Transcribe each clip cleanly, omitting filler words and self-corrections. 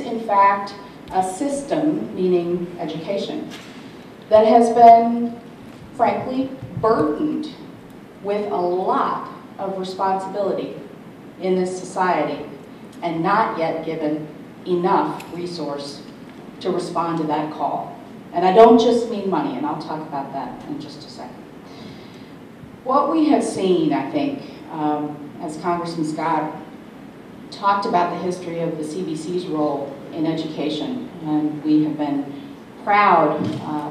in fact a system, meaning education, that has been, frankly, burdened with a lot of responsibility in this society and not yet given enough resource to respond to that call. And I don't just mean money, and I'll talk about that in just a second. What we have seen, I think, as Congressman Scott talked about the history of the CBC's role in education, and we have been proud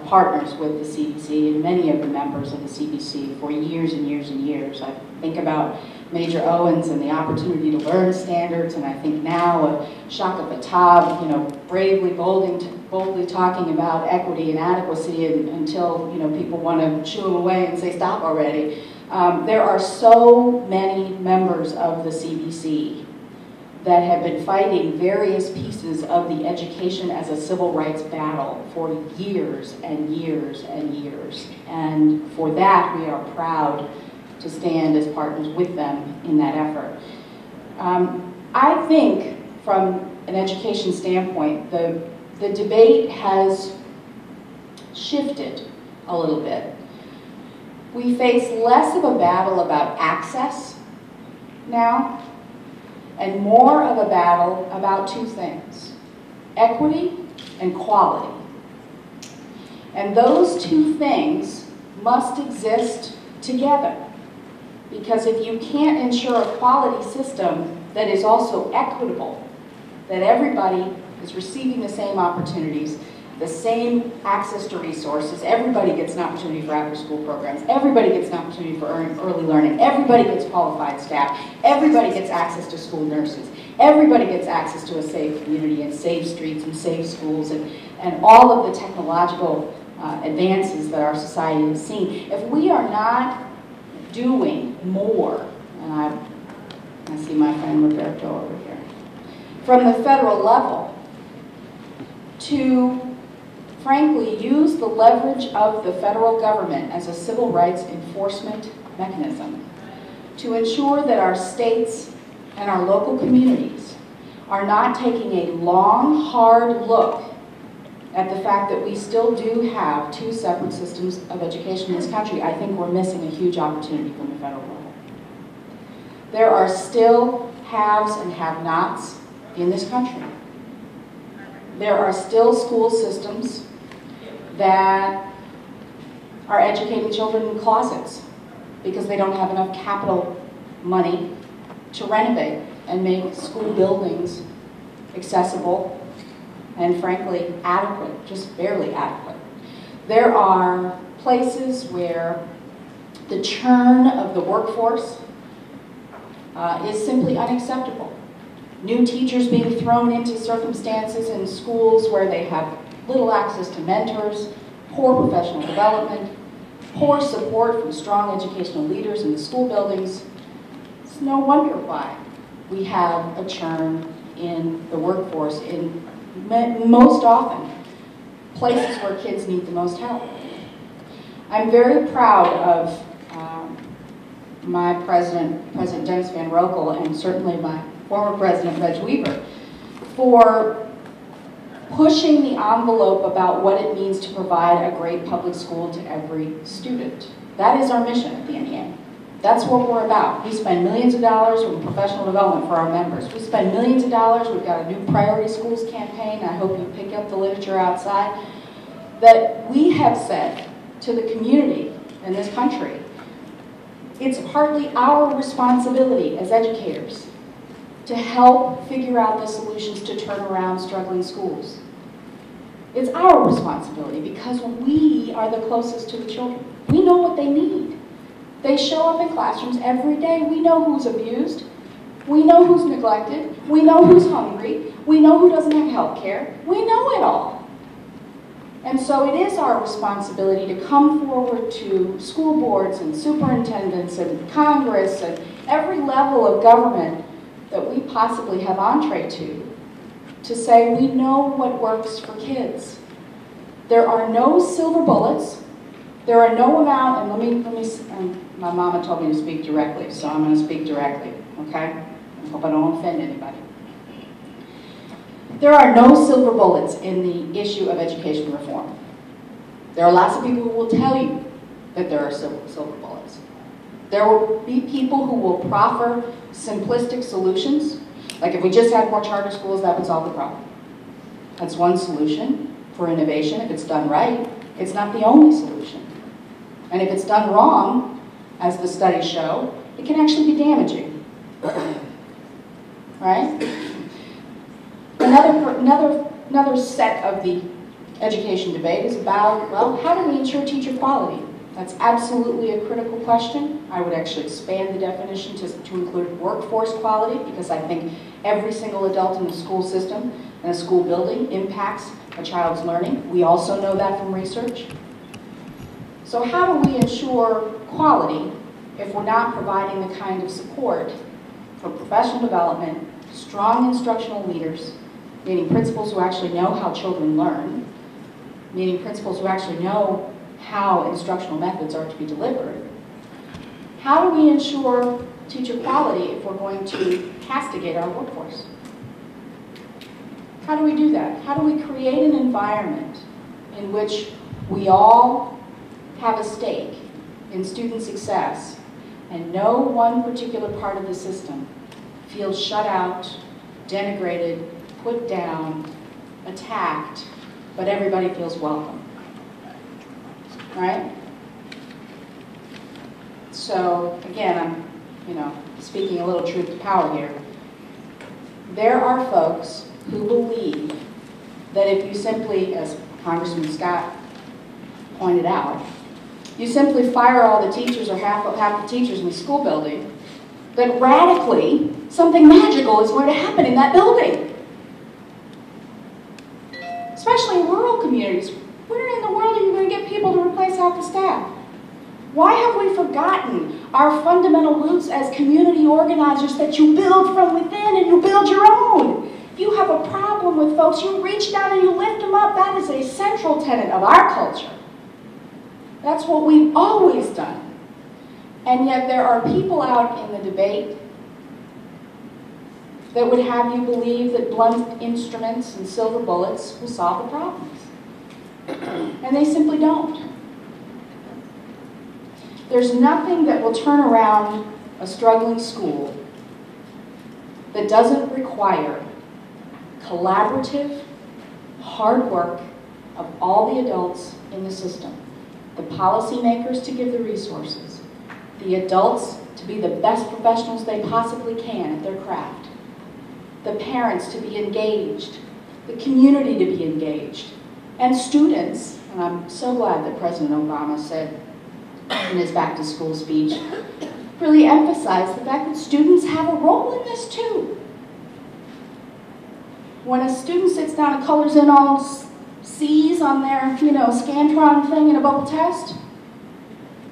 partners with the CBC and many of the members of the CBC for years and years and years. I think about Major Owens and the opportunity to learn standards, and I think now of Shaka Fatab, bravely, boldly talking about equity and adequacy until people want to shoo him away and say stop already. There are so many members of the CBC that have been fighting various pieces of the education as a civil rights battle for years and years and years. And for that, we are proud to stand as partners with them in that effort. I think from an education standpoint, the debate has shifted a little bit. We face less of a battle about access now, and more of a battle about two things: equity and quality. And those two things must exist together, because if you can't ensure a quality system that is also equitable, that everybody is receiving the same opportunities, the same access to resources, everybody gets an opportunity for after-school programs, everybody gets an opportunity for early learning, everybody gets qualified staff, everybody gets access to school nurses, everybody gets access to a safe community and safe streets and safe schools and all of the technological advances that our society has seen. If we are not doing more, and I see my friend Roberto over here, from the federal level to frankly use the leverage of the federal government as a civil rights enforcement mechanism to ensure that our states and our local communities are not taking a long, hard look at the fact that we still do have two separate systems of education in this country, I think we're missing a huge opportunity from the federal level. There are still haves and have-nots in this country. There are still school systems that are educating children in closets because they don't have enough capital money to renovate and make school buildings accessible and frankly adequate, just barely adequate. There are places where the churn of the workforce is simply unacceptable. New teachers being thrown into circumstances in schools where they have little access to mentors, poor professional development, poor support from strong educational leaders in the school buildings. It's no wonder why we have a churn in the workforce in most often places where kids need the most help. I'm very proud of my President Dennis Van Rokel, and certainly my former President Reg Weaver, for pushing the envelope about what it means to provide a great public school to every student. That is our mission at the NEA. That's what we're about. We spend millions of dollars on professional development for our members. We spend millions of dollars. We've got a new Priority Schools campaign. I hope you pick up the literature outside. That we have said to the community in this country, it's partly our responsibility as educators to help figure out the solutions to turn around struggling schools. It's our responsibility because we are the closest to the children. We know what they need. They show up in classrooms every day. We know who's abused. We know who's neglected. We know who's hungry. We know who doesn't have health care. We know it all. And so it is our responsibility to come forward to school boards and superintendents and Congress and every level of government that we possibly have entree to say we know what works for kids. There are no silver bullets. There are no amount, and my mama told me to speak directly, so I'm going to speak directly, okay? I hope I don't offend anybody. There are no silver bullets in the issue of education reform. There are lots of people who will tell you that there are silver bullets. There will be people who will proffer simplistic solutions, like if we just had more charter schools, that would solve the problem. That's one solution for innovation. If it's done right, it's not the only solution. And if it's done wrong, as the studies show, it can actually be damaging. Right? Another set of the education debate is about, well, how do we ensure teacher quality? That's absolutely a critical question. I would actually expand the definition to include workforce quality, because I think every single adult in the school system and a school building impacts a child's learning. We also know that from research. So how do we ensure quality if we're not providing the kind of support for professional development, strong instructional leaders, meaning principals who actually know how children learn, meaning principals who actually know how instructional methods are to be delivered? How do we ensure teacher quality if we're going to castigate our workforce? How do we do that? How do we create an environment in which we all have a stake in student success and no one particular part of the system feels shut out, denigrated, put down, attacked, but everybody feels welcome? Right? So again, I'm speaking a little truth to power here. There are folks who believe that if you simply, as Congressman Scott pointed out, you simply fire all the teachers or half the teachers in the school building, that radically something magical is going to happen in that building. Especially in rural communities. Where in the world are you going to get people to replace half the staff? Why have we forgotten our fundamental roots as community organizers, that you build from within and you build your own? If you have a problem with folks, you reach down and you lift them up. That is a central tenet of our culture. That's what we've always done. And yet there are people out in the debate that would have you believe that blunt instruments and silver bullets will solve the problems. And they simply don't. There's nothing that will turn around a struggling school that doesn't require collaborative, hard work of all the adults in the system. The policymakers to give the resources, the adults to be the best professionals they possibly can at their craft, the parents to be engaged, the community to be engaged, and students, and I'm so glad that President Obama said in his back to school speech, really emphasized the fact that students have a role in this too. When a student sits down and colors in all C's on their, Scantron thing in a bubble test,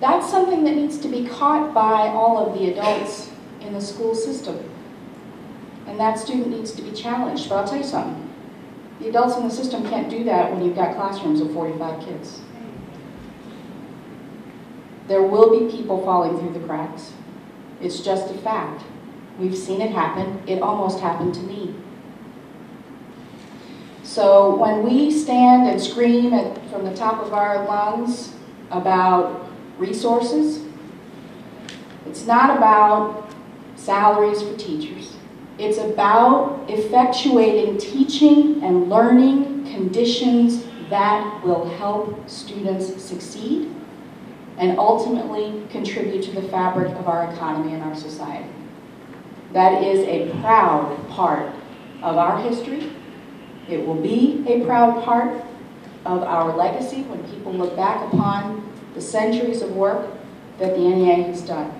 that's something that needs to be caught by all of the adults in the school system. And that student needs to be challenged. But I'll tell you something. The adults in the system can't do that when you've got classrooms of 45 kids. There will be people falling through the cracks. It's just a fact. We've seen it happen. It almost happened to me. So when we stand and scream from the top of our lungs about resources, it's not about salaries for teachers. It's about effectuating teaching and learning conditions that will help students succeed and ultimately contribute to the fabric of our economy and our society. That is a proud part of our history. It will be a proud part of our legacy when people look back upon the centuries of work that the NEA has done.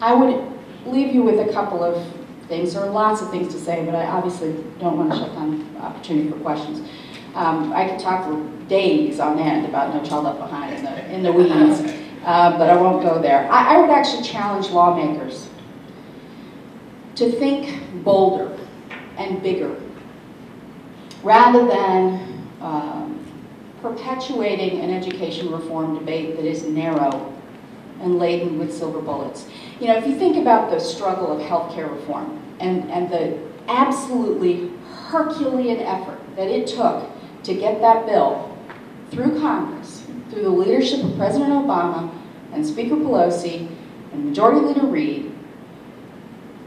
I would leave you with a couple of things. There are lots of things to say, but I obviously don't want to shut down the opportunity for questions. I could talk for days on end about No Child Left Behind in the weeds, but I won't go there. I would actually challenge lawmakers to think bolder and bigger, rather than perpetuating an education reform debate that is narrow and laden with silver bullets. If you think about the struggle of healthcare reform and the absolutely Herculean effort that it took to get that bill through Congress, through the leadership of President Obama and Speaker Pelosi and Majority Leader Reid,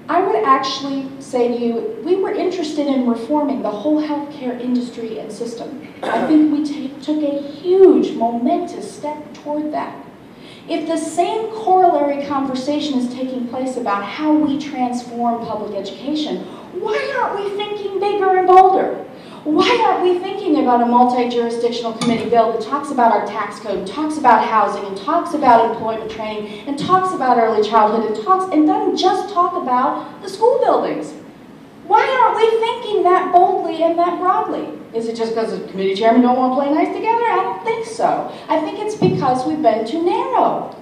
I would actually say to you, we were interested in reforming the whole healthcare industry and system. I think we took a huge, momentous step toward that. If the same corollary conversation is taking place about how we transform public education, why aren't we thinking bigger and bolder? Why aren't we thinking about a multi-jurisdictional committee bill that talks about our tax code, and talks about housing, and talks about employment training, and talks about early childhood, and doesn't just talk about the school buildings? Why aren't we thinking that boldly and that broadly? Is it just because the committee chairmen don't want to play nice together? I don't think so. I think it's because we've been too narrow.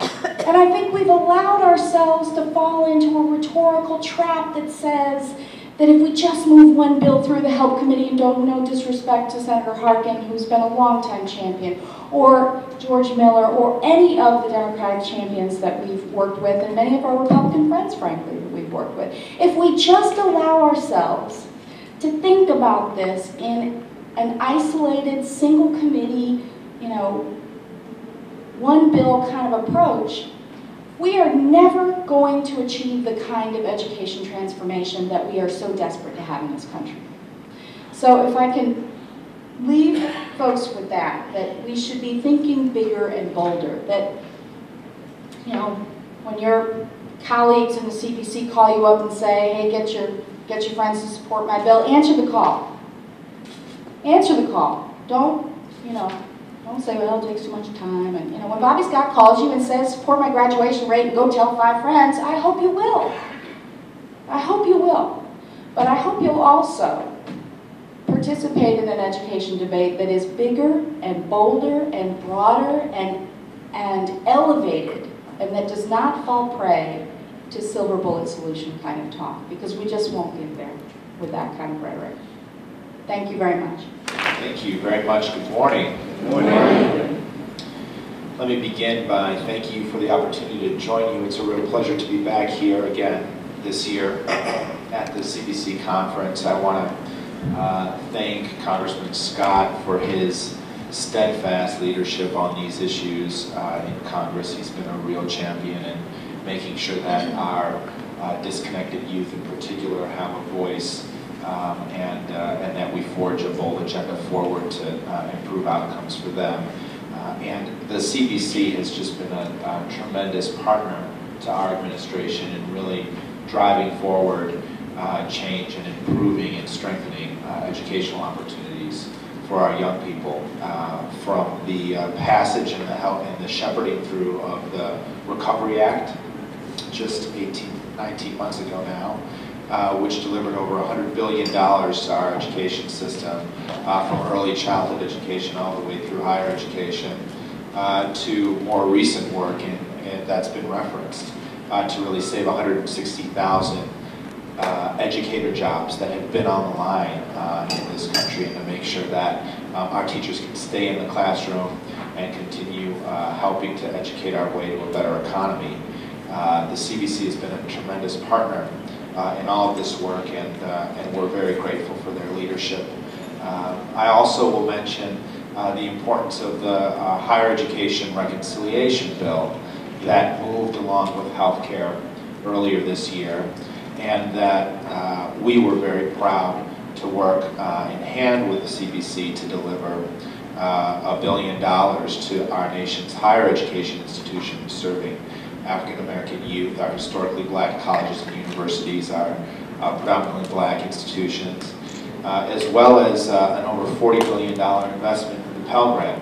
And I think we've allowed ourselves to fall into a rhetorical trap that says that if we just move one bill through the Help Committee, and no disrespect to Senator Harkin, who's been a longtime champion, or George Miller, or any of the Democratic champions that we've worked with, and many of our Republican friends, frankly, that we've worked with, if we just allow ourselves to think about this in an isolated, single committee, one bill kind of approach, we are never going to achieve the kind of education transformation that we are so desperate to have in this country. So if I can leave folks with that we should be thinking bigger and bolder, that, when your colleagues in the CBC call you up and say, hey, get your friends to support my bill, answer the call. Answer the call. Don't say, well, it takes too much time. And when Bobby Scott calls you and says, support my graduation rate and go tell 5 friends, I hope you will. I hope you will. But I hope you'll also participate in an education debate that is bigger and bolder and broader and elevated, and that does not fall prey to silver bullet solution kind of talk, because we just won't get there with that kind of rhetoric. Thank you very much. Thank you very much. Good morning. Good morning. Let me begin by thanking you for the opportunity to join you. It's a real pleasure to be back here again this year at the CBC conference. I want to thank Congressman Scott for his steadfast leadership on these issues in Congress. He's been a real champion in making sure that our disconnected youth in particular have a voice, and that we forge a bold agenda forward to improve outcomes for them. And the CBC has just been a tremendous partner to our administration in really driving forward change and improving and strengthening educational opportunities for our young people. From the passage and the shepherding through of the Recovery Act just 19 months ago now, which delivered over $100 billion to our education system, from early childhood education all the way through higher education, to more recent work, and that's been referenced, to really save 160,000 educator jobs that have been on the line in this country, and to make sure that our teachers can stay in the classroom and continue helping to educate our way to a better economy. The CBC has been a tremendous partner in all of this work, and we're very grateful for their leadership. I also will mention the importance of the Higher Education Reconciliation Bill that moved along with healthcare earlier this year, and that we were very proud to work in hand with the CBC to deliver $1 billion to our nation's higher education institutions serving African American youth, our historically black colleges and universities, our predominantly black institutions, as well as an over $40 billion investment in the Pell Grant.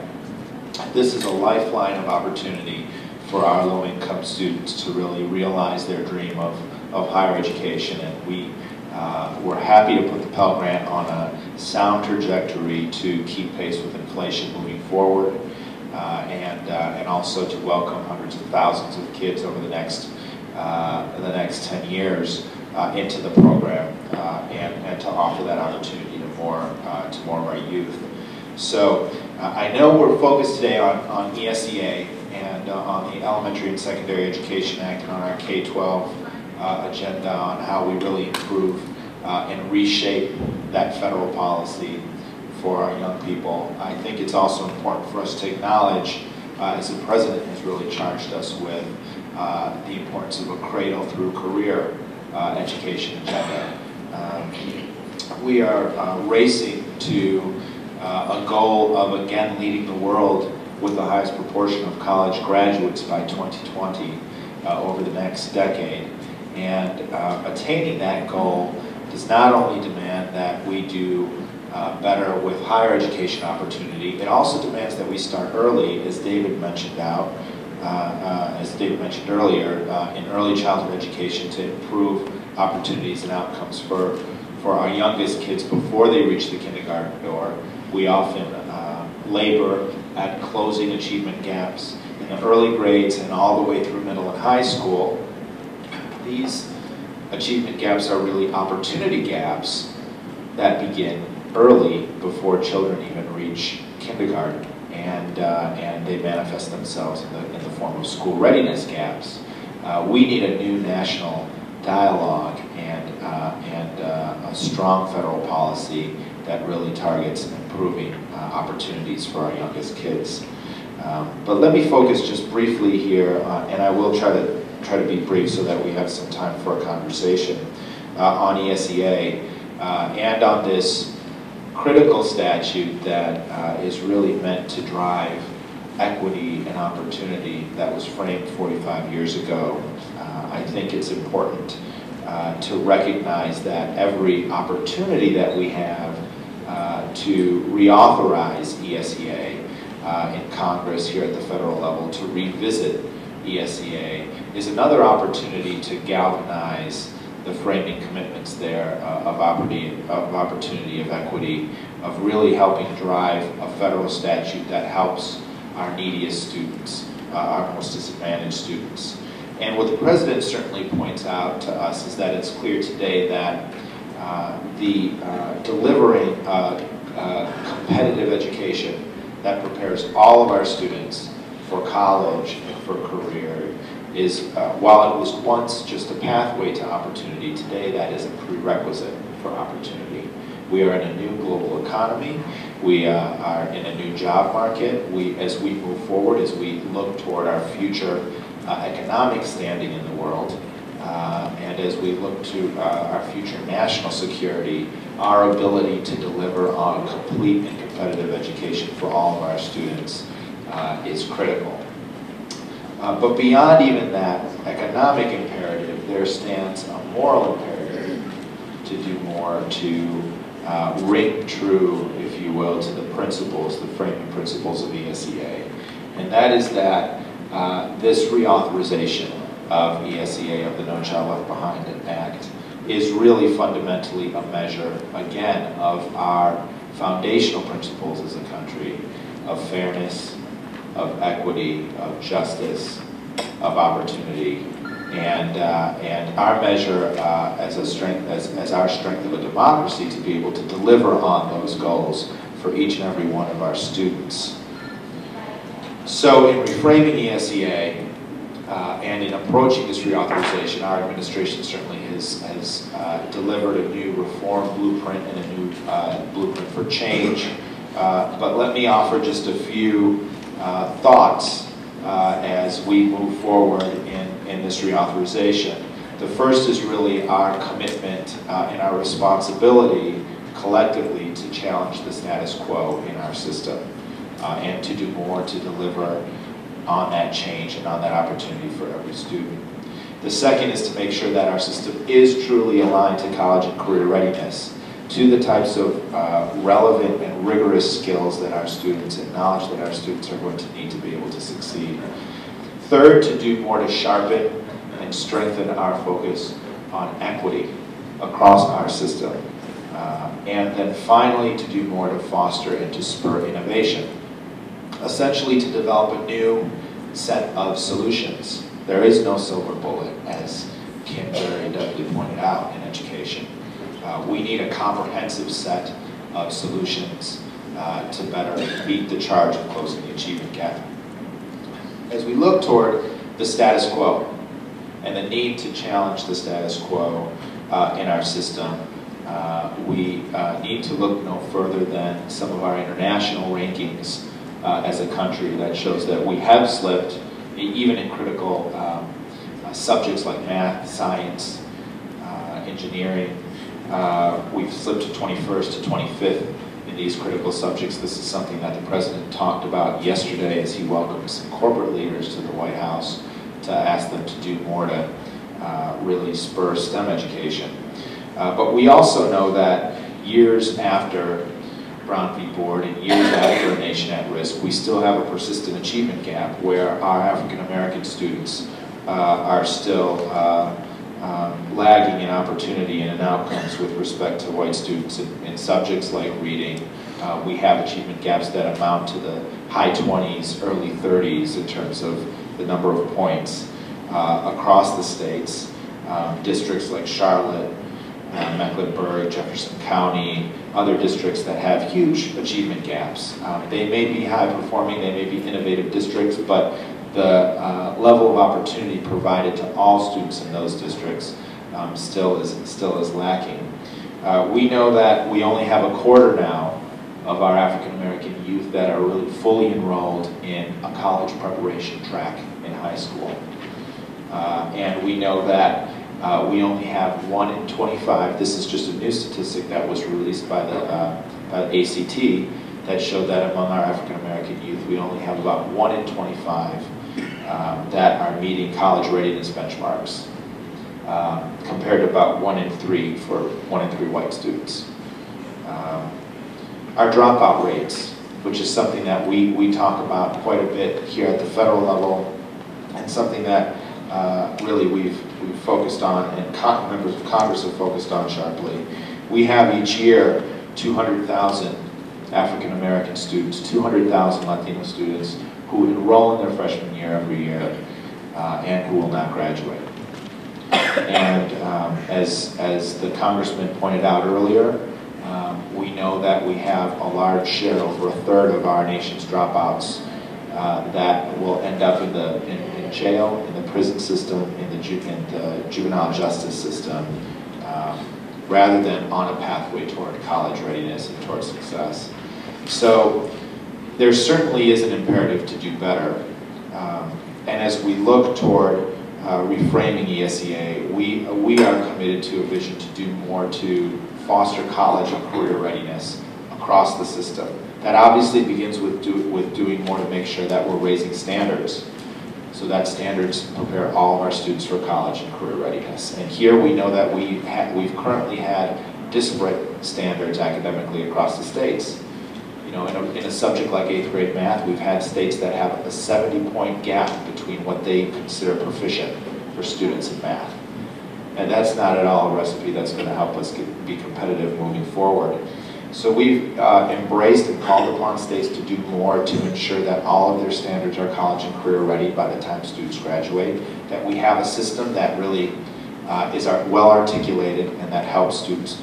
This is a lifeline of opportunity for our low-income students to really realize their dream of higher education, and we're happy to put the Pell Grant on a sound trajectory to keep pace with inflation moving forward, and also to welcome hundreds of thousands of kids over the next 10 years into the program, and to offer that opportunity to more of our youth. So I know we're focused today on ESEA and on the Elementary and Secondary Education Act, and on our K-12 agenda on how we really improve and reshape that federal policy for our young people. I think it's also important for us to acknowledge, as the President has really charged us with, the importance of a cradle through career education agenda. We are racing to a goal of again leading the world with the highest proportion of college graduates by 2020 over the next decade. And attaining that goal does not only demand that we do better with higher education opportunity, it also demands that we start early, as David mentioned earlier, in early childhood education to improve opportunities and outcomes for our youngest kids before they reach the kindergarten door. We often labor at closing achievement gaps in the early grades and all the way through middle and high school. These achievement gaps are really opportunity gaps that begin early before children even reach kindergarten, and they manifest themselves in the form of school readiness gaps. We need a new national dialogue and a strong federal policy that really targets improving opportunities for our youngest kids. But let me focus just briefly here, and I will try to be brief so that we have some time for a conversation on ESEA and on this critical statute that is really meant to drive equity and opportunity that was framed 45 years ago. I think it's important to recognize that every opportunity that we have to reauthorize ESEA in Congress here at the federal level, to revisit ESEA, is another opportunity to galvanize the framing commitments there of opportunity, of equity, of really helping drive a federal statute that helps our neediest students, our most disadvantaged students. And what the President certainly points out to us is that it's clear today that delivering competitive education that prepares all of our students for college and for career is, while it was once just a pathway to opportunity, today that is a prerequisite for opportunity. We are in a new global economy. We are in a new job market. As we move forward, as we look toward our future economic standing in the world, and as we look to our future national security, our ability to deliver on complete and competitive education for all of our students is critical. But beyond even that economic imperative, there stands a moral imperative to do more to ring true, if you will, to the principles, the framing principles of ESEA. And that is that this reauthorization of ESEA, of the No Child Left Behind Act, is really fundamentally a measure, again, of our foundational principles as a country, of fairness, of equity, of justice, of opportunity, and our measure as our strength of a democracy to be able to deliver on those goals for each and every one of our students. So in reframing ESEA and in approaching this reauthorization, our administration certainly has delivered a new reform blueprint and a new blueprint for change. But let me offer just a few thoughts as we move forward in this reauthorization. The first is really our commitment and our responsibility collectively to challenge the status quo in our system and to do more to deliver on that change and on that opportunity for every student. The second is to make sure that our system is truly aligned to college and career readiness, to the types of relevant and rigorous skills that our students and knowledge that our students are going to need to be able to succeed. Third, to do more to sharpen and strengthen our focus on equity across our system. And then finally, to do more to foster and to spur innovation. Essentially to develop a new set of solutions. There is no silver bullet, as Kim very adeptly pointed out, in education. We need a comprehensive set of solutions to better meet the charge of closing the achievement gap. As we look toward the status quo and the need to challenge the status quo in our system, We need to look no further than some of our international rankings as a country that shows that we have slipped, even in critical subjects like math, science, engineering. We've slipped to 21st to 25th in these critical subjects. This is something that the President talked about yesterday as he welcomed some corporate leaders to the White House to ask them to do more to really spur STEM education. But we also know that years after Brown v. Board and years after A Nation at Risk, we still have a persistent achievement gap where our African American students are still lagging in opportunity and in outcomes with respect to white students in subjects like reading. We have achievement gaps that amount to the high 20s, early 30s in terms of the number of points across the states. Districts like Charlotte, Mecklenburg, Jefferson County, other districts that have huge achievement gaps. They may be high performing, they may be innovative districts, but the level of opportunity provided to all students in those districts still is lacking. We know that we only have a quarter now of our African American youth that are really fully enrolled in a college preparation track in high school. And we know that we only have 1 in 25. This is just a new statistic that was released by the ACT that showed that among our African American youth, we only have about 1 in 25 that are meeting college readiness benchmarks, compared to about 1 in 3 for 1 in 3 white students. Our dropout rates, which is something that we talk about quite a bit here at the federal level, and something that really we've focused on, and members of Congress have focused on sharply. We have each year 200,000 African American students, 200,000 Latino students who enroll in their freshman year every year and who will not graduate. And as the congressman pointed out earlier, we know that we have a large share, over a third of our nation's dropouts that will end up in jail, in the prison system, in the juvenile justice system, rather than on a pathway toward college readiness and toward success. So there certainly is an imperative to do better. And as we look toward reframing ESEA, we are committed to a vision to do more to foster college and career readiness across the system. That obviously begins with doing more to make sure that we're raising standards, so that standards prepare all of our students for college and career readiness. And here we know that we've currently had disparate standards academically across the states. You know, in a subject like 8th grade math, we've had states that have a 70-point gap between what they consider proficient for students in math. And that's not at all a recipe that's going to help us be competitive moving forward. So we've embraced and called upon states to do more to ensure that all of their standards are college and career ready by the time students graduate, that we have a system that really is well articulated and that helps students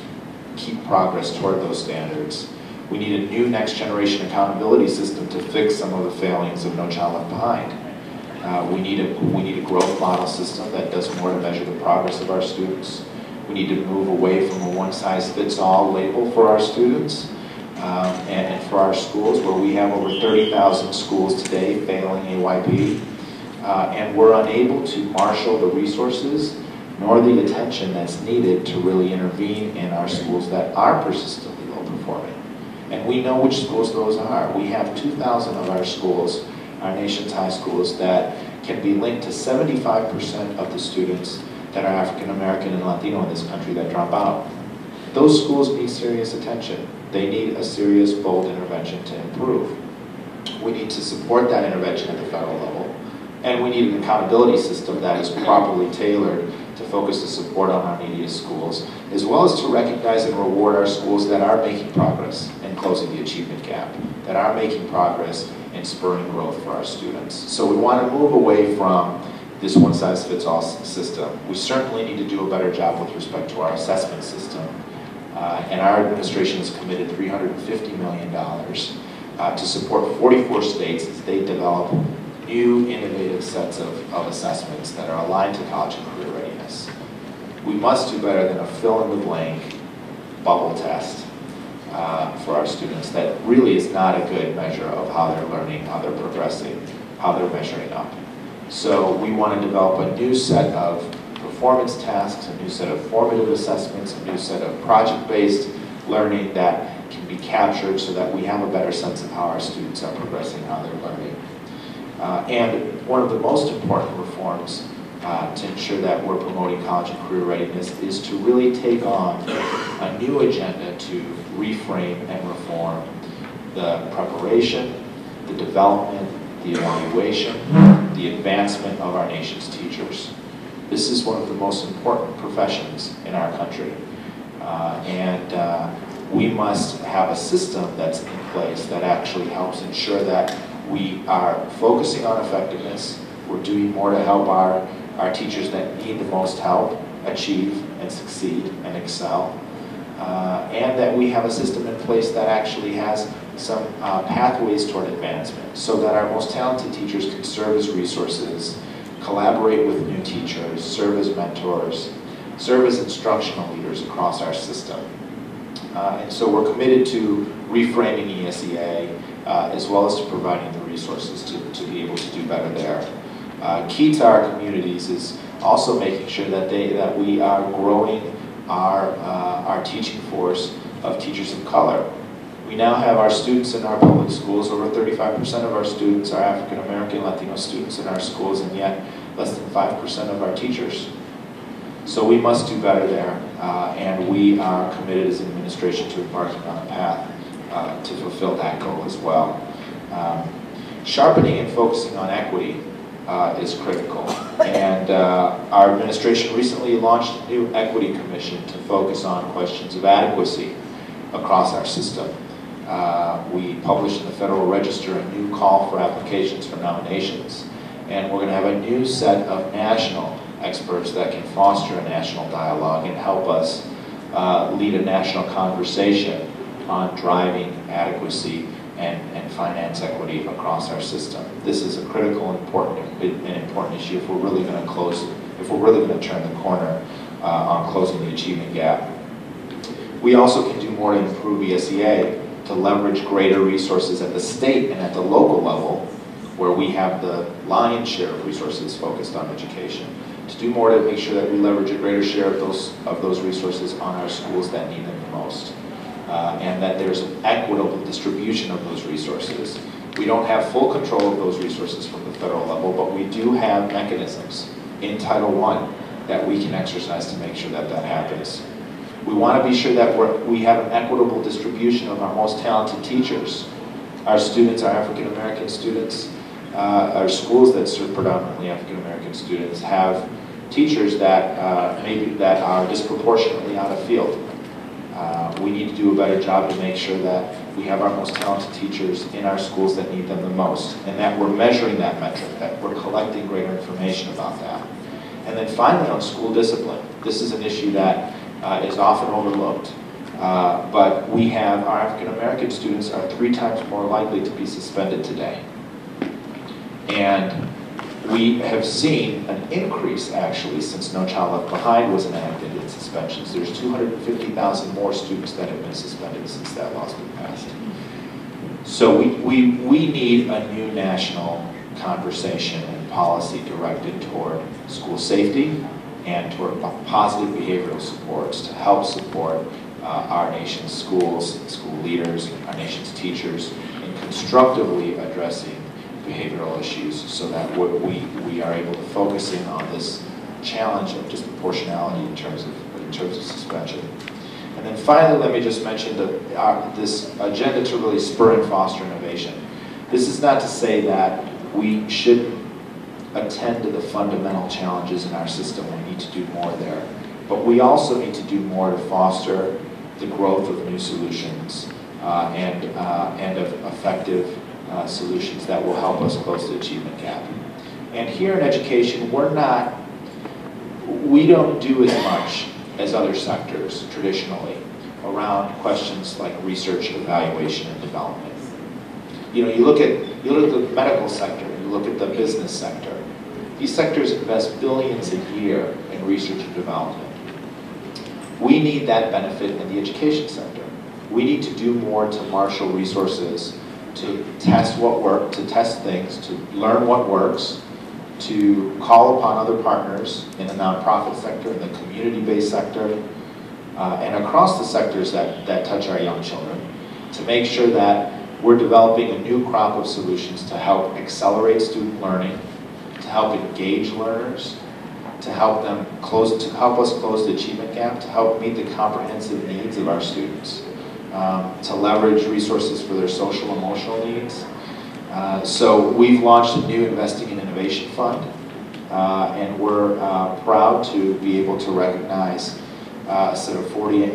keep progress toward those standards. We need a new next generation accountability system to fix some of the failings of No Child Left Behind. We need a growth model system that does more to measure the progress of our students. We need to move away from a one-size-fits-all label for our students and for our schools, where we have over 30,000 schools today failing AYP, and we're unable to marshal the resources nor the attention that's needed to really intervene in our schools that are persistently low-performing. And we know which schools those are. We have 2,000 of our schools, our nation's high schools, that can be linked to 75% of the students that are African American and Latino in this country that drop out. Those schools need serious attention. They need a serious, bold intervention to improve. We need to support that intervention at the federal level, and we need an accountability system that is properly tailored to focus the support on our neediest schools, as well as to recognize and reward our schools that are making progress in closing the achievement gap, that are making progress in spurring growth for our students. So we want to move away from this one-size-fits-all system. We certainly need to do a better job with respect to our assessment system. And our administration has committed $350 million to support 44 states as they develop new, innovative sets of assessments that are aligned to college and career readiness. We must do better than a fill-in-the-blank bubble test for our students that really is not a good measure of how they're learning, how they're progressing, how they're measuring up. So we want to develop a new set of performance tasks, a new set of formative assessments, a new set of project-based learning that can be captured so that we have a better sense of how our students are progressing, how they're learning. And one of the most important reforms to ensure that we're promoting college and career readiness is to really take on a new agenda to reframe and reform the preparation, the development, the evaluation, the advancement of our nation's teachers. This is one of the most important professions in our country. We must have a system that's in place that actually helps ensure that we are focusing on effectiveness, we're doing more to help our teachers that need the most help achieve and succeed and excel, and that we have a system in place that actually has some pathways toward advancement so that our most talented teachers can serve as resources, collaborate with new teachers, serve as mentors, serve as instructional leaders across our system. And so we're committed to reframing ESEA as well as to providing the resources to be able to do better there. Key to our communities is also making sure that we are growing our teaching force of teachers of color. We now have our students in our public schools, over 35% of our students are African American, Latino students in our schools, and yet less than 5% of our teachers. So we must do better there, and we are committed as an administration to embarking on a path to fulfill that goal as well. Sharpening and focusing on equity is critical, and our administration recently launched a new equity commission to focus on questions of adequacy across our system. We published in the Federal Register a new call for applications for nominations, and we're going to have a new set of national experts that can foster a national dialogue and help us lead a national conversation on driving adequacy and finance equity across our system. This is a critical and important issue if we're really going to turn the corner on closing the achievement gap. We also can do more to improve ESEA to leverage greater resources at the state and at the local level, where we have the lion's share of resources focused on education, to do more to make sure that we leverage a greater share of those resources on our schools that need them the most, and that there's an equitable distribution of those resources. We don't have full control of those resources from the federal level, but we do have mechanisms in Title I that we can exercise to make sure that that happens. We want to be sure that we have an equitable distribution of our most talented teachers. Our students, our African American students, our schools that serve predominantly African American students have teachers that that are disproportionately out of field. We need to do a better job to make sure that we have our most talented teachers in our schools that need them the most, and that we're measuring that metric, that we're collecting greater information about that. And then finally, on school discipline, this is an issue that is often overlooked, but we have our African American students are 3 times more likely to be suspended today. And we have seen an increase, actually, since No Child Left Behind was enacted in suspensions. There's 250,000 more students that have been suspended since that law's been passed. So we need a new national conversation and policy directed toward school safety and toward positive behavioral supports to help support our nation's schools, school leaders, our nation's teachers in constructively addressing behavioral issues so that we are able to focus in on this challenge of disproportionality in terms of suspension. And then finally, let me just mention this agenda to really spur and foster innovation. This is not to say that we shouldn't attend to the fundamental challenges in our system. We need to do more there. But we also need to do more to foster the growth of new solutions and of effective solutions that will help us close the achievement gap. And here in education, we don't do as much as other sectors traditionally around questions like research, evaluation, and development. You look at the medical sector, you look at the business sector. These sectors invest billions a year in research and development. We need that benefit in the education sector. We need to do more to marshal resources, to test what works, to test things, to learn what works, to call upon other partners in the nonprofit sector, in the community-based sector, and across the sectors that touch our young children, to make sure that we're developing a new crop of solutions to help accelerate student learning, to help engage learners, to help us close the achievement gap, to help meet the comprehensive needs of our students, to leverage resources for their social emotional needs. So we've launched a new Investing in Innovation Fund, and we're proud to be able to recognize a set of 40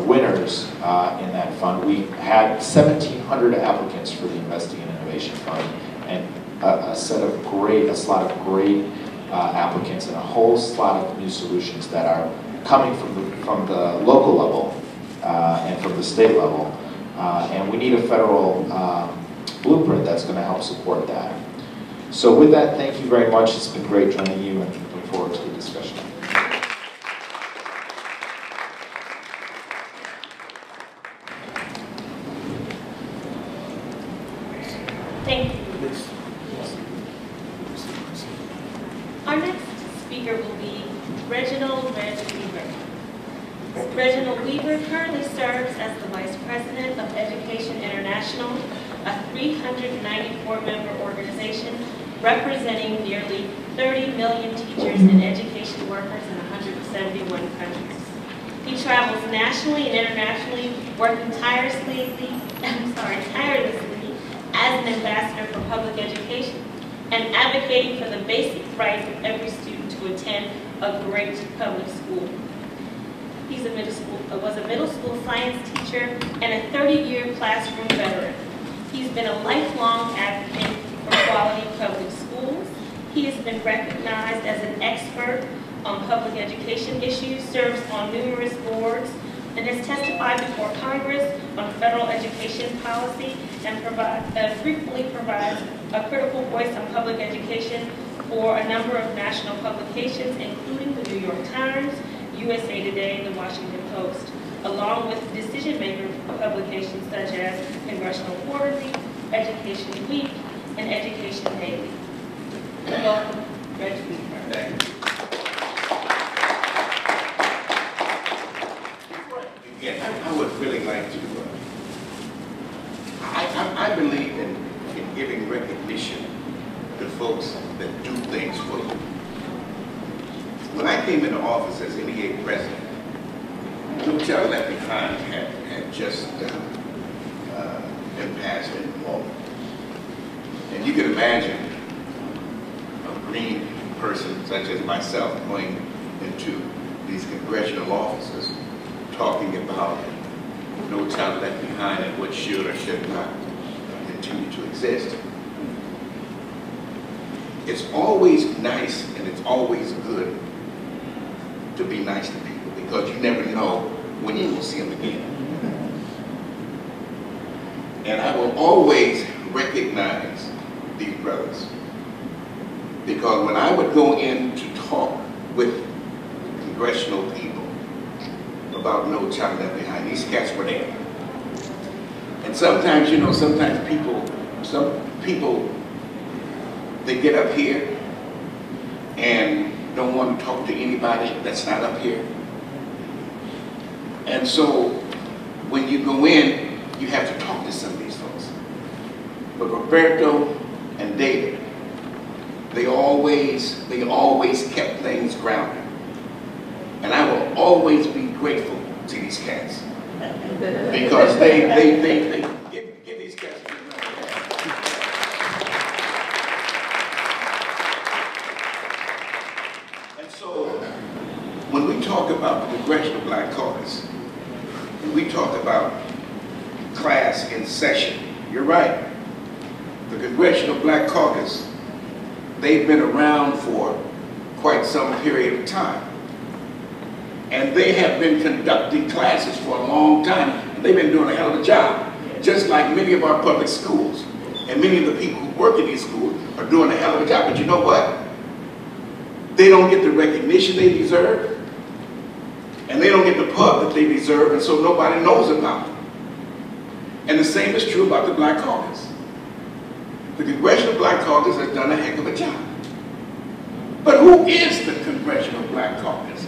winners in that fund. We had 1,700 applicants for the Investing in Innovation Fund, and a slot of great applicants, and a whole slot of new solutions that are coming from the local level and from the state level. And we need a federal blueprint that's going to help support that. So with that, thank you very much. It's been great joining you, and look forward to the discussion. Thank you. Our next speaker will be Reginald Weaver. Reginald Weaver currently serves as the Vice President of Education International, a 394-member organization representing nearly 30 million teachers and education workers in 171 countries. He travels nationally and internationally, working tirelessly as an ambassador for public education and advocating for the basic rights of every student to attend a great public school. He was a middle school science teacher and a 30-year classroom veteran. He's been a lifelong advocate for quality public schools. He has been recognized as an expert on public education issues, serves on numerous boards, and has testified before Congress on federal education policy, and frequently provides a critical voice on public education for a number of national publications, including the New York Times, USA Today, and the Washington Post, along with decision-maker publications such as Congressional Quarterly, Education Week, and Education Daily. Welcome, Reg Weaver. Thank you. I would really like to, I believe in giving recognition to folks that do things for you. When I came into office as NEA president, No Child Left Behind had just been passed in the moment. And you can imagine a green person such as myself going into these congressional offices talking about No Child Left Behind and what should or should not continue to exist. It's always nice and it's always good to be nice to people because you never know when you will see them again. And I will always recognize these brothers because when I would go in to talk with congressional people about No Child Left Behind, these cats were there. And sometimes, you know, some people, they get up here and don't want to talk to anybody that's not up here. And so when you go in, you have to talk to some of these folks. But Roberto and David, they always kept things grounded. And I will always be grateful to these cats because they give these cats a good round of applause. And so when we talk about the Congressional Black Caucus, and we talk about class in session, you're right. The Congressional Black Caucus, they've been around for quite some period of time. And they have been conducting classes for a long time. And they've been doing a hell of a job. Just like many of our public schools. And many of the people who work in these schools are doing a hell of a job. But you know what? They don't get the recognition they deserve they don't get the pub that they deserve, and so nobody knows about them. And the same is true about the Black Caucus. The Congressional Black Caucus has done a heck of a job. But who is the Congressional Black Caucus?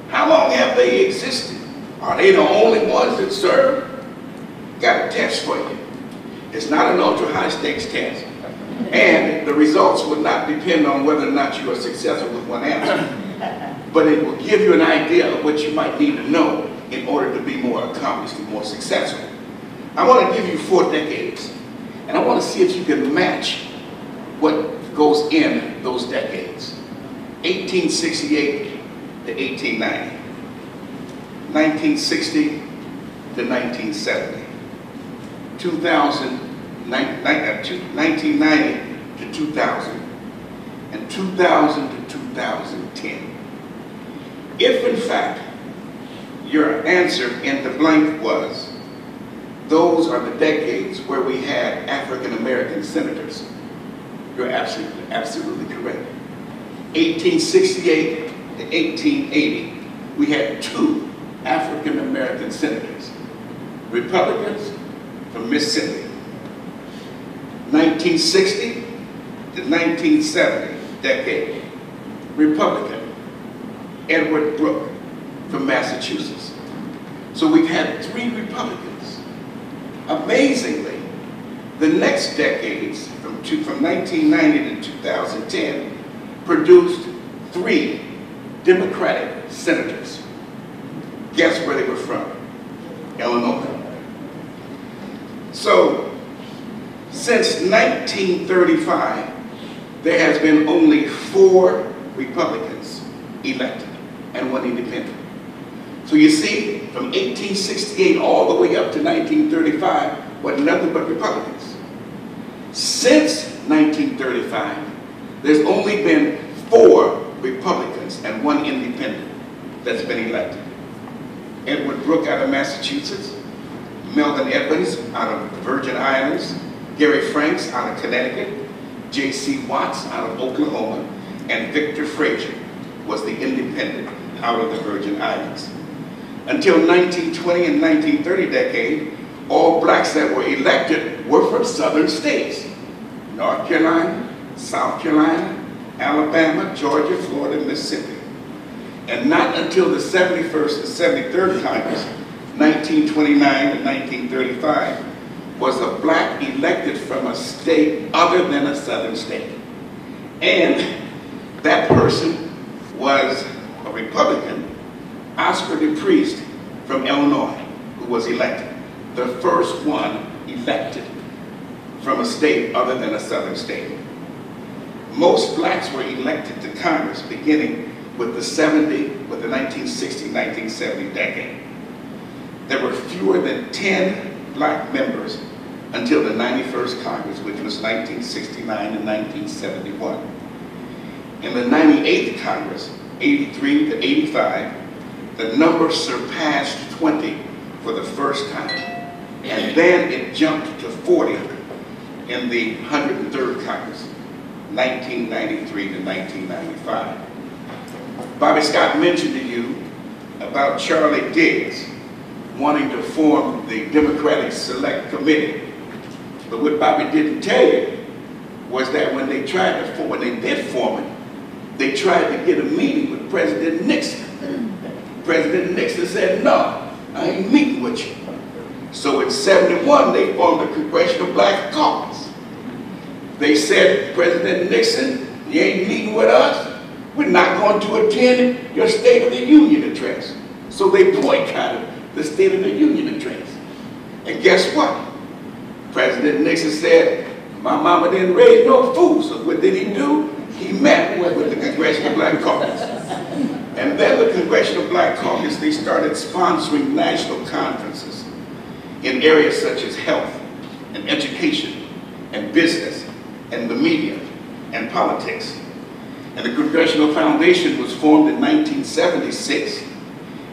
How long have they existed? Are they the only ones that serve? Got a test for you. It's not an ultra high stakes test. And the results will not depend on whether or not you are successful with one answer. But it will give you an idea of what you might need to know in order to be more accomplished and more successful. I want to give you 4 decades. And I want to see if you can match what goes in those decades. 1868 to 1890. 1960 to 1970. 1990 to 2000. And 2000 to 2010. If in fact your answer in the blank was, those are the decades where we had African American senators, you're absolutely correct. 1868 to 1880, we had 2 African American senators, Republicans from Mississippi. 1960 to 1970 decade, Republican, Edward Brooke from Massachusetts. So we've had 3 Republicans. Amazingly, the next decades, from 1990 to 2010, produced 3 Democratic senators. Guess where they were from? Illinois. So, since 1935, there has been only 4 Republicans elected and 1 independent. So you see, from 1868 all the way up to 1935, wasn't nothing but Republicans. Since 1935, there's only been 4 Republicans and 1 independent that's been elected. Edward Brooke out of Massachusetts, Melvin Edmonds out of the Virgin Islands, Gary Franks out of Connecticut, J.C. Watts out of Oklahoma, and Victor Frazier was the independent out of the Virgin Islands. Until 1920 and 1930 decade, all blacks that were elected were from southern states. North Carolina, South Carolina, Alabama, Georgia, Florida, Mississippi. And not until the 71st and 73rd Congress, 1929 and 1935, was a black elected from a state other than a southern state. And that person was a Republican, Oscar DePriest from Illinois, who was elected. The first one elected from a state other than a southern state. Most blacks were elected to Congress beginning with the 1960-1970 decade. There were fewer than 10 black members until the 91st Congress, which was 1969 and 1971. In the 98th Congress, 83 to 85, the number surpassed 20 for the first time. And then it jumped to 40 in the 103rd Congress, 1993 to 1995. Bobby Scott mentioned to you about Charlie Diggs wanting to form the Democratic Select Committee. But what Bobby didn't tell you was that when they tried to form, when they did form it, they tried to get a meeting with President Nixon. President Nixon said, no, I ain't meeting with you. So in '71, they formed the Congressional Black Caucus. They said, President Nixon, you ain't meeting with us. We're not going to attend your State of the Union address. So they boycotted the State of the Union address. And guess what? President Nixon said, my mama didn't raise no fool, so what did he do? He met with the Congressional Black Caucus. And then the Congressional Black Caucus, they started sponsoring national conferences in areas such as health and education and business and the media and politics. And the Congressional Foundation was formed in 1976,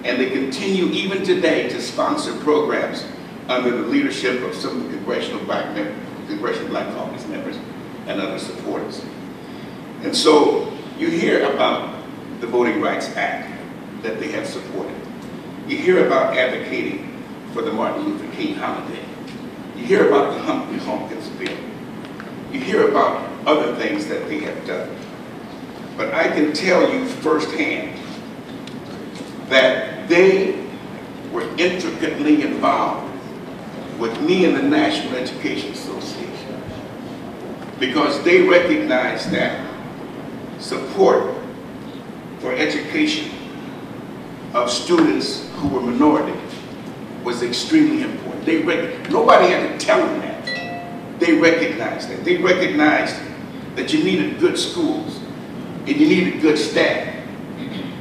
and they continue even today to sponsor programs under the leadership of some of the Congressional Black Caucus members and other supporters. And so you hear about the Voting Rights Act that they have supported. You hear about advocating for the Martin Luther King holiday. You hear about the Humphrey Hawkins bill. You hear about other things that they have done. But I can tell you firsthand that they were intricately involved with me and the National Education Association, because they recognized that support for education of students who were minority was extremely important. Nobody had to tell them that. They recognized that. They recognized that you needed good schools and you needed good staff.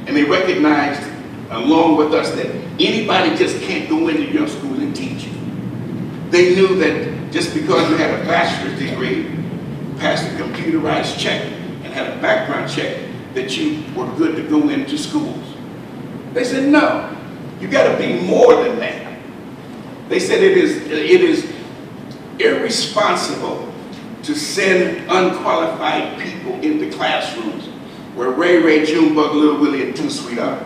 And they recognized, along with us, that anybody just can't go into your school and teach you. They knew that just because you had a bachelor's degree, passed a computerized check, and had a background check, that you were good to go into schools. They said, no, you got to be more than that. They said it is irresponsible to send unqualified people into classrooms where Ray Ray, Junebug, Little Willie, and Too Sweet are.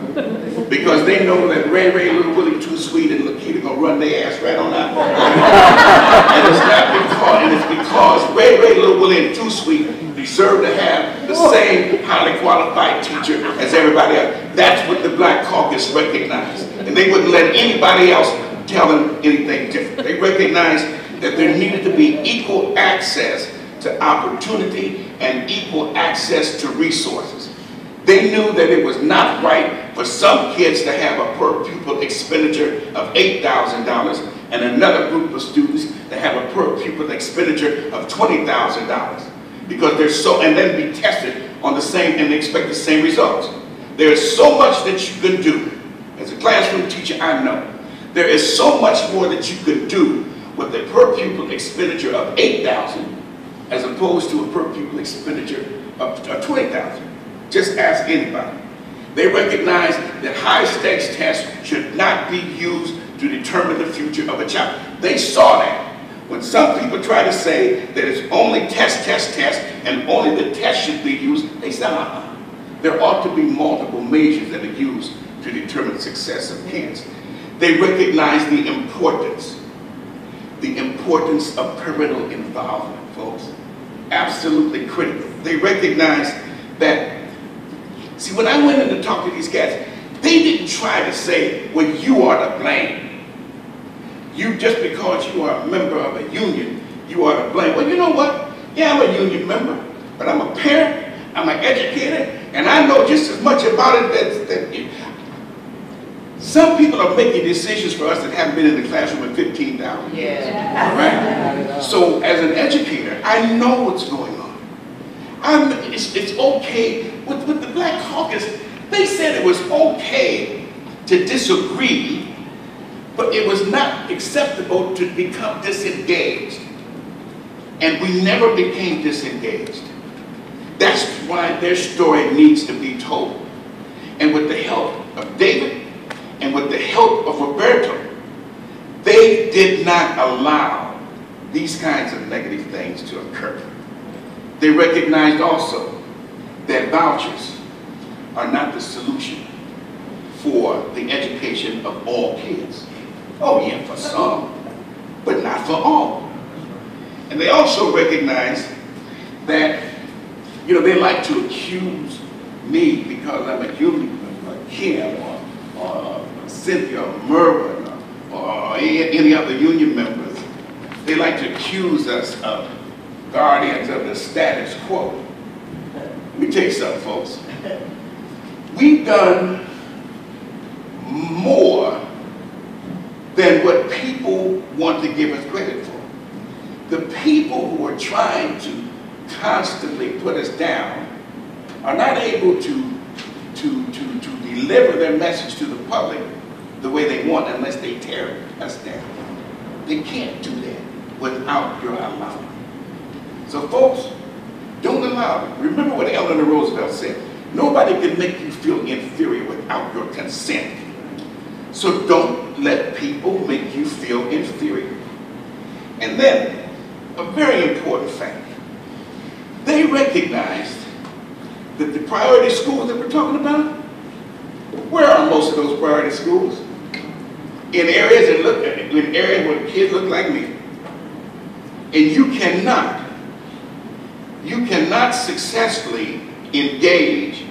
Because they know that Ray Ray, Little Willie, Too Sweet, and Lakita gonna run their ass right on out. And it's not because, and it's because Ray Ray, Little Willie, and Too Sweet deserve to have the same highly qualified teacher as everybody else. That's what the Black Caucus recognized. And they wouldn't let anybody else tell them anything different. They recognized that there needed to be equal access to opportunity and equal access to resources. They knew that it was not right for some kids to have a per pupil expenditure of $8,000 and another group of students to have a per pupil expenditure of $20,000. Because they're so, and then be tested on the same, and they expect the same results. There is so much that you can do. As a classroom teacher, I know. There is so much more that you could do with a per pupil expenditure of $8,000 as opposed to a per pupil expenditure of $20,000. Just ask anybody. They recognize that high stakes tests should not be used to determine the future of a child. They saw that. When some people try to say that it's only test, and only the test should be used, they say, there ought to be multiple measures that are used to determine the success of kids. They recognize the importance of parental involvement, folks. Absolutely critical. They recognize that, see, when I went in to talk to these cats, they didn't try to say, well, you are to blame. You, just because you are a member of a union, you are to blame. Well, you know what? Yeah, I'm a union member, but I'm a parent, I'm an educator, and I know just as much about it that you. Some people are making decisions for us that haven't been in the classroom in 15,000 years. Yeah. Right? So as an educator, I know what's going on. It's okay. With the Black Caucus, they said it was okay to disagree, but it was not acceptable to become disengaged. And we never became disengaged. That's why their story needs to be told. And with the help of David, and with the help of Roberto, they did not allow these kinds of negative things to occur. They recognized also that vouchers are not the solution for the education of all kids. Oh yeah, for some, but not for all. And they also recognized that, you know, they like to accuse me because I'm a union member, Kim, or Cynthia, or Merwin, or any other union members. They like to accuse us of guardians of the status quo. Let me tell you something, folks. We've done more than what people want to give us credit for. The people who are trying to constantly put us down are not able to deliver their message to the public the way they want unless they tear us down. They can't do that without your allowance. So folks, don't allow it. Remember what Eleanor Roosevelt said. Nobody can make you feel inferior without your consent. So don't let people make you feel inferior. And then, a very important fact. They recognized that the priority schools that we're talking about, where are most of those priority schools? in areas where kids look like me. And you cannot successfully engage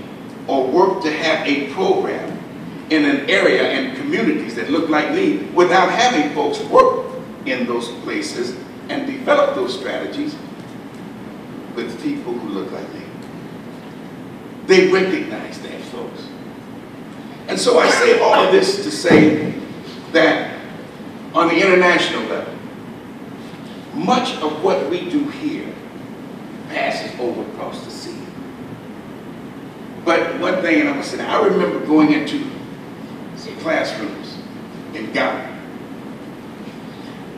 or work to have a program in an area and communities that look like me without having folks work in those places and develop those strategies with people who look like me. They recognize that, folks. And so I say all of this to say that on the international level, much of what we do here passes over across the sea. But one thing, and I'm going to say, I remember going into some classrooms in Ghana.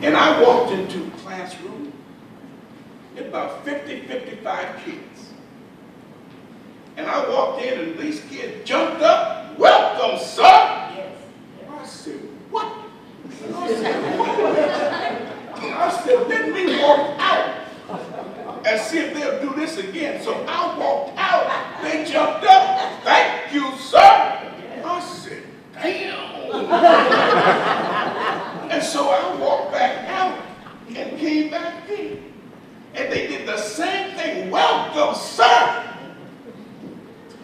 And I walked into a classroom, about 50, 55 kids. And I walked in and these kids jumped up, "Welcome, sir." Yes. I said, "What?" I said, "Let me walk out and see if they'll do this again." So I walked out, they jumped up, "Thank you, sir." I said, "Damn." And so I walked back out and came back in. And they did the same thing, "Welcome, sir."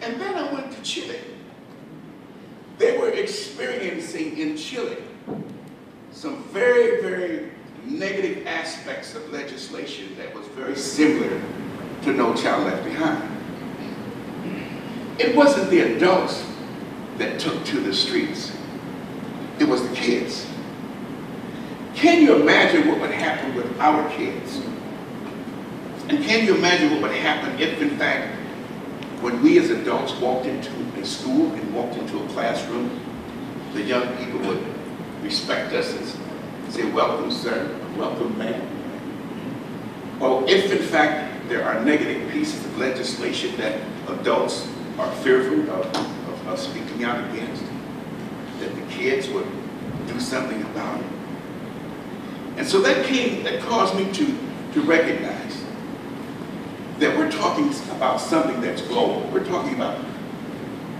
And then I went to Chile. They were experiencing in Chile some very, very negative aspects of legislation that was very similar to No Child Left Behind. It wasn't the adults that took to the streets. It was the kids. Can you imagine what would happen with our kids? And can you imagine what would happen if, in fact, when we as adults walked into a school and walked into a classroom, the young people would respect us and say, "Welcome, sir," "Welcome, ma'am." Or if, in fact, there are negative pieces of legislation that adults are fearful of speaking out against, that the kids would do something about it. And so that caused me to recognize that we're talking about something that's global. We're talking about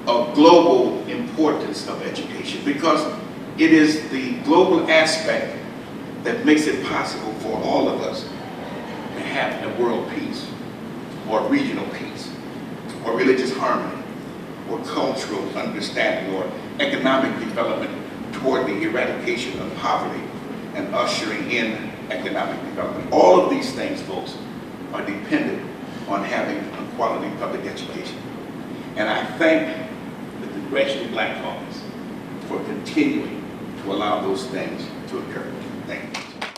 a global importance of education, because it is the global aspect that makes it possible for all of us to have a world peace, or regional peace, or religious harmony, or cultural understanding, or economic development toward the eradication of poverty and ushering in economic development. All of these things, folks, are dependent on having a quality public education. And I thank the Congressional Black Caucus for continuing to allow those things to occur. Thank you.